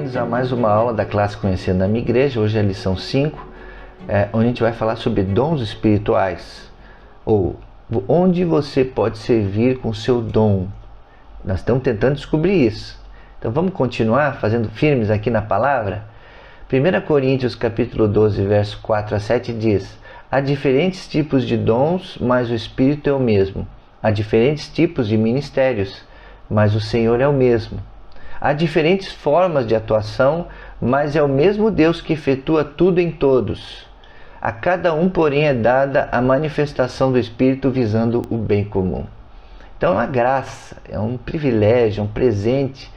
bem-vindos a mais uma aula da classe Conhecendo a Minha Igreja. Hoje é a lição 5, onde a gente vai falar sobre dons espirituais, ou onde você pode servir com o seu dom. Nós estamos tentando descobrir isso. Então vamos continuar fazendo firmes aqui na palavra? 1 Coríntios capítulo 12, verso 4 a 7 diz: há diferentes tipos de dons, mas o Espírito é o mesmo. Há diferentes tipos de ministérios, mas o Senhor é o mesmo. Há diferentes formas de atuação, mas é o mesmo Deus que efetua tudo em todos. A cada um, porém, é dada a manifestação do Espírito visando o bem comum. Então é uma graça, é um privilégio, é um presente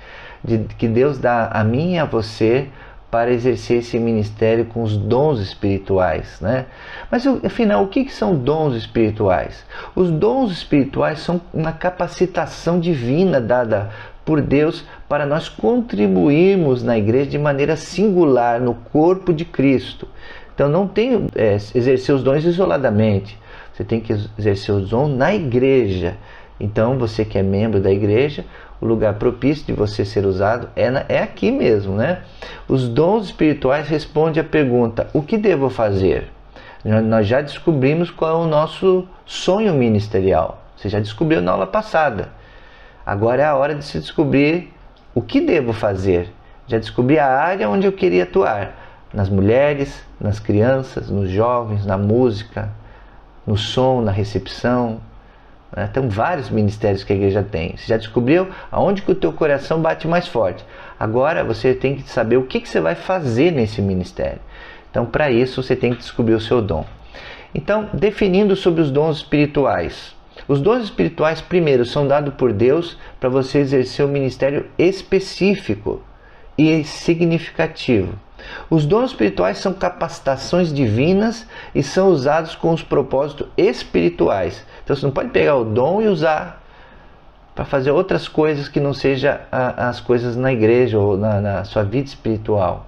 que Deus dá a mim e a você para exercer esse ministério com os dons espirituais, né? Mas afinal, o que são dons espirituais? Os dons espirituais são uma capacitação divina dada por Deus para nós contribuirmos na igreja de maneira singular no corpo de Cristo. Então não tem exercer os dons isoladamente, você tem que exercer os dons na igreja. Então você que é membro da igreja, o lugar propício de você ser usado é aqui mesmo, né? Os dons espirituais respondem à pergunta: o que devo fazer? Nós já descobrimos qual é o nosso sonho ministerial. Você já descobriu na aula passada. Agora é a hora de se descobrir o que devo fazer. Já descobri a área onde eu queria atuar. Nas mulheres, nas crianças, nos jovens, na música, no som, na recepção. Tem vários ministérios que a igreja tem. Você já descobriu aonde que o teu coração bate mais forte. Agora você tem que saber o que você vai fazer nesse ministério. Então, para isso, você tem que descobrir o seu dom. Então, definindo sobre os dons espirituais. Os dons espirituais, primeiro, são dados por Deus para você exercer um ministério específico e significativo. Os dons espirituais são capacitações divinas e são usados com os propósitos espirituais. Então você não pode pegar o dom e usar para fazer outras coisas que não sejam as coisas na igreja ou na sua vida espiritual.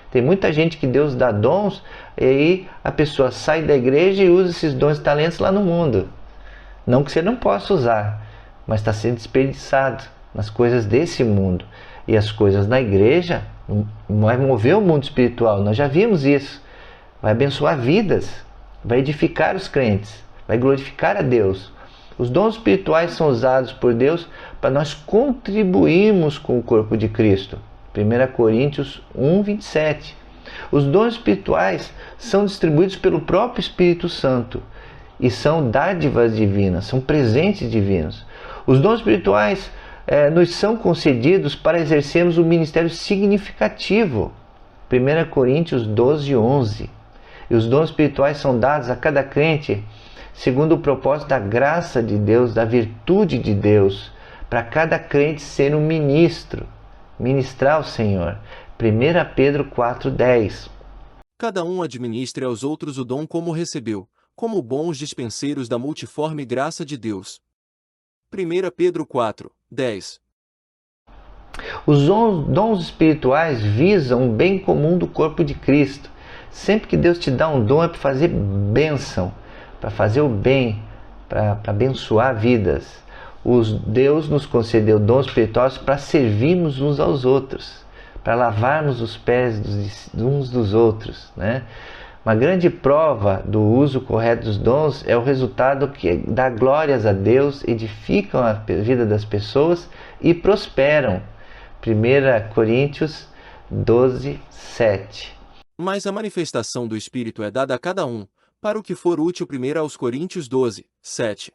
Tem muita gente que Deus dá dons e aí a pessoa sai da igreja e usa esses dons e talentos lá no mundo. Não que você não possa usar, mas está sendo desperdiçado nas coisas desse mundo. E as coisas na igreja vai mover o mundo espiritual, nós já vimos isso. Vai abençoar vidas, vai edificar os crentes, vai glorificar a Deus. Os dons espirituais são usados por Deus para nós contribuirmos com o corpo de Cristo. 1 Coríntios 1, 27. Os dons espirituais são distribuídos pelo próprio Espírito Santo e são dádivas divinas, são presentes divinos. Os dons espirituais nos são concedidos para exercermos um ministério significativo. 1 Coríntios 12, 11. E os dons espirituais são dados a cada crente segundo o propósito da graça de Deus, da virtude de Deus, para cada crente ser um ministro, ministrar o Senhor. 1 Pedro 4, 10. Cada um administre aos outros o dom como recebeu, como bons dispenseiros da multiforme graça de Deus. 1 Pedro 4, 10. Os dons espirituais visam o bem comum do corpo de Cristo. Sempre que Deus te dá um dom é para fazer bênção, para fazer o bem, para abençoar vidas. Deus nos concedeu dons espirituais para servirmos uns aos outros, para lavarmos os pés uns dos outros, né? Uma grande prova do uso correto dos dons é o resultado que dá glórias a Deus, edificam a vida das pessoas e prosperam. 1 Coríntios 12, 7. Mas a manifestação do Espírito é dada a cada um, para o que for útil. 1 Coríntios 12, 7.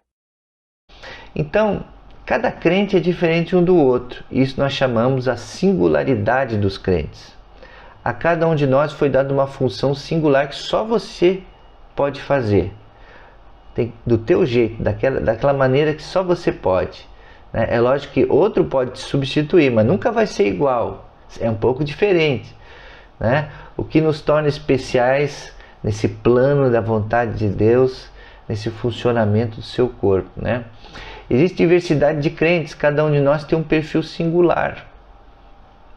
Então, cada crente é diferente um do outro. Isso nós chamamos a singularidade dos crentes. A cada um de nós foi dada uma função singular que só você pode fazer. Do teu jeito, daquela maneira que só você pode. É lógico que outro pode te substituir, mas nunca vai ser igual. É um pouco diferente, né? O que nos torna especiais nesse plano da vontade de Deus, nesse funcionamento do seu corpo, né? Existe diversidade de crentes, cada um de nós tem um perfil singular.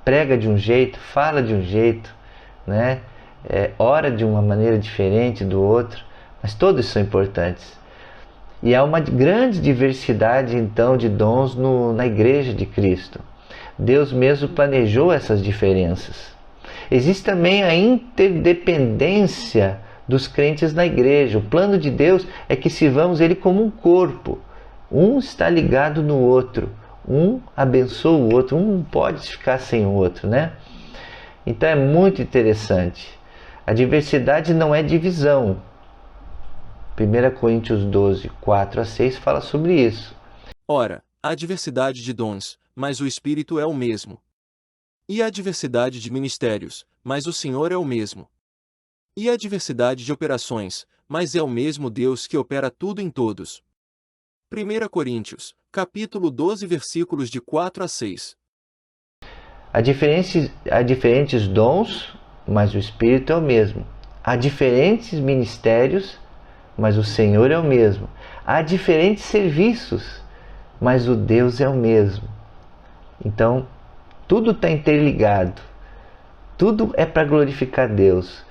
Prega de um jeito, fala de um jeito, né? Ora de uma maneira diferente do outro, mas todos são importantes. E há uma grande diversidade, então, de dons na Igreja de Cristo. Deus mesmo planejou essas diferenças. Existe também a interdependência dos crentes na igreja. O plano de Deus é que sirvamos Ele como um corpo. Um está ligado no outro. Um abençoa o outro. Um não pode ficar sem o outro, né? Então é muito interessante. A diversidade não é divisão. 1 Coríntios 12, 4 a 6 fala sobre isso. Ora, há diversidade de dons, mas o Espírito é o mesmo. E há diversidade de ministérios, mas o Senhor é o mesmo. E há diversidade de operações, mas é o mesmo Deus que opera tudo em todos. 1 Coríntios, capítulo 12, versículos de 4 a 6. Há diferentes dons, mas o Espírito é o mesmo. Há diferentes ministérios, mas o Senhor é o mesmo. Há diferentes serviços, mas o Deus é o mesmo. Então, tudo está interligado. Tudo é para glorificar Deus.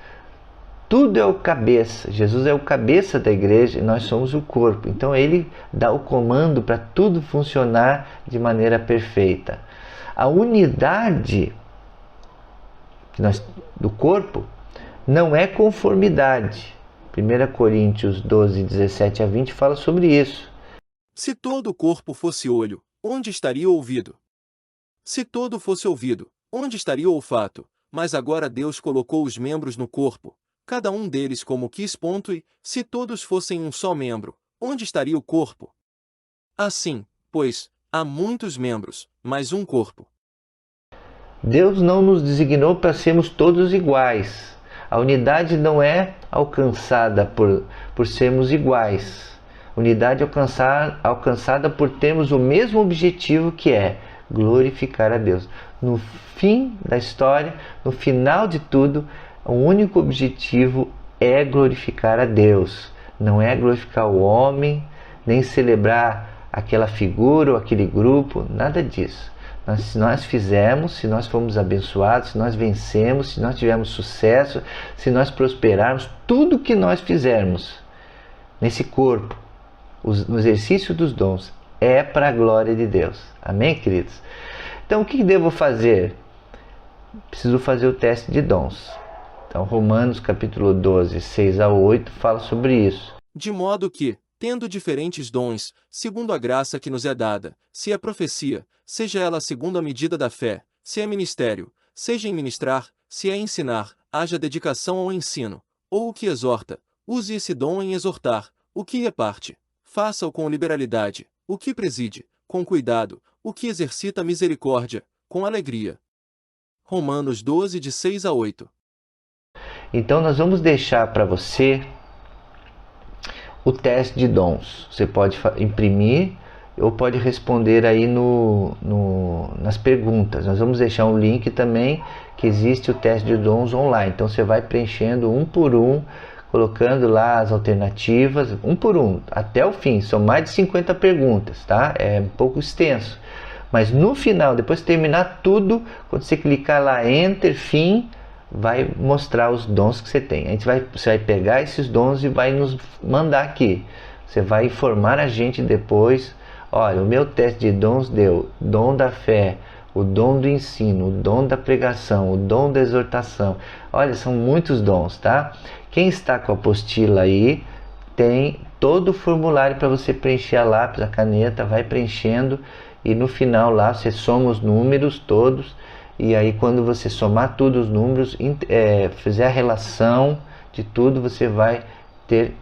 Tudo é o cabeça. Jesus é o cabeça da igreja e nós somos o corpo. Então Ele dá o comando para tudo funcionar de maneira perfeita. A unidade do corpo não é conformidade. 1 Coríntios 12, 17 a 20 fala sobre isso. Se todo o corpo fosse olho, onde estaria o ouvido? Se todo fosse ouvido, onde estaria o olfato? Mas agora Deus colocou os membros no corpo, cada um deles como quis. E, se todos fossem um só membro, onde estaria o corpo? Assim, pois, há muitos membros, mas um corpo. Deus não nos designou para sermos todos iguais. A unidade não é alcançada por sermos iguais. A unidade é alcançada por termos o mesmo objetivo, que é glorificar a Deus. No fim da história, no final de tudo, o único objetivo é glorificar a Deus. Não é glorificar o homem, nem celebrar aquela figura ou aquele grupo, nada disso. Se nós fizermos, se nós formos abençoados, se nós vencemos, se nós tivermos sucesso, se nós prosperarmos, tudo que nós fizermos nesse corpo, no exercício dos dons, é para a glória de Deus. Amém, queridos? Então, o que devo fazer? Preciso fazer o teste de dons. Então, Romanos capítulo 12, 6 a 8 fala sobre isso. De modo que, tendo diferentes dons, segundo a graça que nos é dada, se é profecia, seja ela segundo a medida da fé, se é ministério, seja em ministrar, se é ensinar, haja dedicação ao ensino, ou o que exorta, use esse dom em exortar, o que reparte, faça-o com liberalidade, o que preside, com cuidado, o que exercita misericórdia, com alegria. Romanos 12, de 6 a 8. Então nós vamos deixar para você o teste de dons. Você pode imprimir ou pode responder aí nas perguntas. Nós vamos deixar um link também que existe o teste de dons online. Então você vai preenchendo um por um, colocando lá as alternativas, um por um, até o fim. São mais de 50 perguntas, tá? É um pouco extenso. Mas no final, depois de terminar tudo, quando você clicar lá Enter, Fim, vai mostrar os dons que você tem. Você vai pegar esses dons e vai nos mandar aqui. Você vai informar a gente depois. Olha, o meu teste de dons deu dom da fé, o dom do ensino, o dom da pregação, o dom da exortação. Olha, são muitos dons, tá? Quem está com a apostila aí, tem todo o formulário para você preencher, a lápis, a caneta, vai preenchendo e no final lá você soma os números todos. E aí quando você somar todos os números, fizer a relação de tudo, você vai ter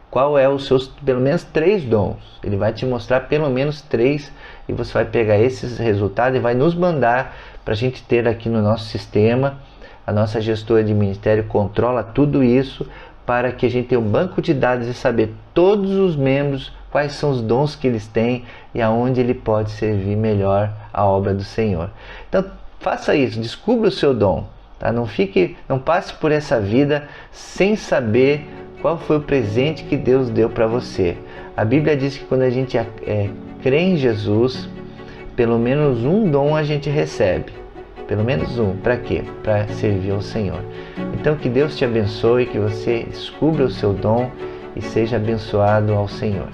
qual é os seus, pelo menos 3 dons. Ele vai te mostrar pelo menos 3 e você vai pegar esses resultados e vai nos mandar para a gente ter aqui no nosso sistema. A nossa gestora de ministério controla tudo isso para que a gente tenha um banco de dados e saber todos os membros, quais são os dons que eles têm e aonde ele pode servir melhor a obra do Senhor. Então, faça isso, descubra o seu dom, tá? Não passe por essa vida sem saber qual foi o presente que Deus deu para você. A Bíblia diz que quando a gente crê em Jesus, pelo menos um dom a gente recebe. Pelo menos um. Para quê? Para servir ao Senhor. Então que Deus te abençoe, que você descubra o seu dom e seja abençoado ao Senhor.